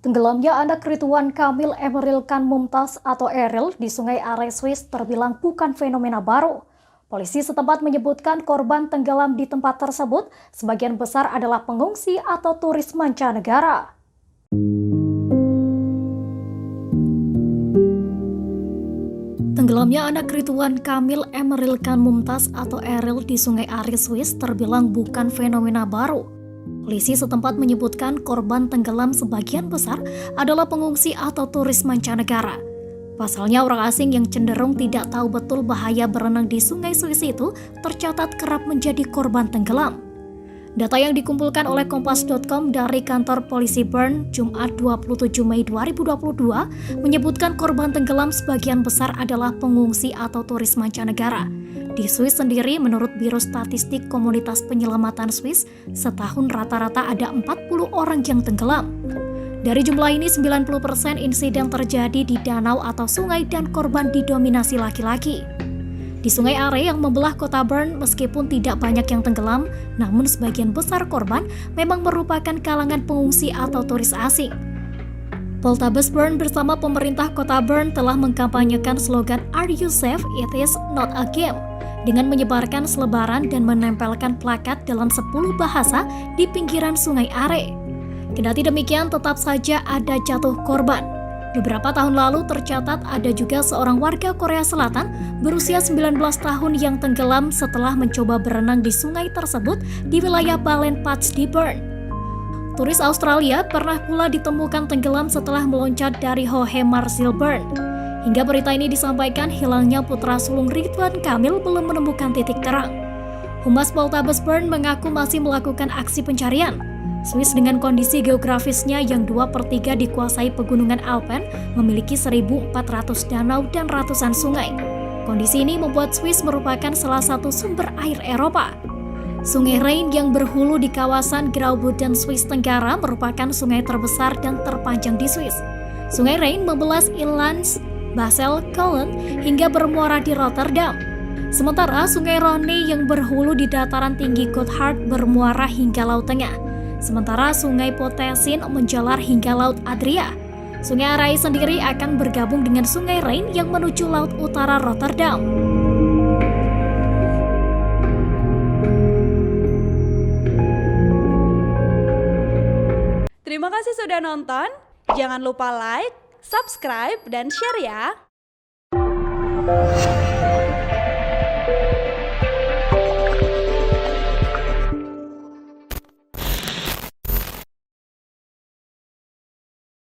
Tenggelamnya anak Ridwan Kamil Emeril Khan Mumtaz atau Eril di Sungai Are, Swiss terbilang bukan fenomena baru. Polisi setempat menyebutkan korban tenggelam di tempat tersebut sebagian besar adalah pengungsi atau turis mancanegara. Tenggelamnya anak Ridwan Kamil Emeril Khan Mumtaz atau Eril di Sungai Are, Swiss terbilang bukan fenomena baru. Polisi setempat menyebutkan korban tenggelam sebagian besar adalah pengungsi atau turis mancanegara. Pasalnya orang asing yang cenderung tidak tahu betul bahaya berenang di sungai Swiss itu tercatat kerap menjadi korban tenggelam. Data yang dikumpulkan oleh Kompas.com dari kantor polisi Bern, Jumat 27 Mei 2022, menyebutkan korban tenggelam sebagian besar adalah pengungsi atau turis mancanegara. Di Swiss sendiri, menurut Biro Statistik Komunitas Penyelamatan Swiss, setahun rata-rata ada 40 orang yang tenggelam. Dari jumlah ini, 90% insiden terjadi di danau atau sungai dan korban didominasi laki-laki. Di Sungai Are yang membelah kota Bern, meskipun tidak banyak yang tenggelam, namun sebagian besar korban memang merupakan kalangan pengungsi atau turis asing. Poltabes Bern bersama pemerintah kota Bern telah mengkampanyekan slogan "Are you safe? It is not a game" dengan menyebarkan selebaran dan menempelkan plakat dalam 10 bahasa di pinggiran Sungai Are. Kendati demikian, tetap saja ada jatuh korban. Beberapa tahun lalu tercatat ada juga seorang warga Korea Selatan berusia 19 tahun yang tenggelam setelah mencoba berenang di sungai tersebut di wilayah Balenpats di Bern. Turis Australia pernah pula ditemukan tenggelam setelah meloncat dari Hohe Marsil Bern. Hingga berita ini disampaikan, hilangnya putra sulung Ridwan Kamil belum menemukan titik terang. Humas Poltabes Bern mengaku masih melakukan aksi pencarian. Swiss dengan kondisi geografisnya yang 2/3 dikuasai pegunungan Alpen memiliki 1.400 danau dan ratusan sungai. Kondisi ini membuat Swiss merupakan salah satu sumber air Eropa. Sungai Rhein yang berhulu di kawasan Graubünden, Swiss Tenggara merupakan sungai terbesar dan terpanjang di Swiss. Sungai Rhein membelas Inlands, Basel, Köln hingga bermuara di Rotterdam. Sementara Sungai Rhone yang berhulu di dataran tinggi Gotthard bermuara hingga Laut Tengah. Sementara Sungai Potesin menjalar hingga Laut Adria. Sungai Arai sendiri akan bergabung dengan Sungai Rhein yang menuju Laut Utara Rotterdam. Terima kasih sudah nonton. Jangan lupa like, subscribe, dan share ya.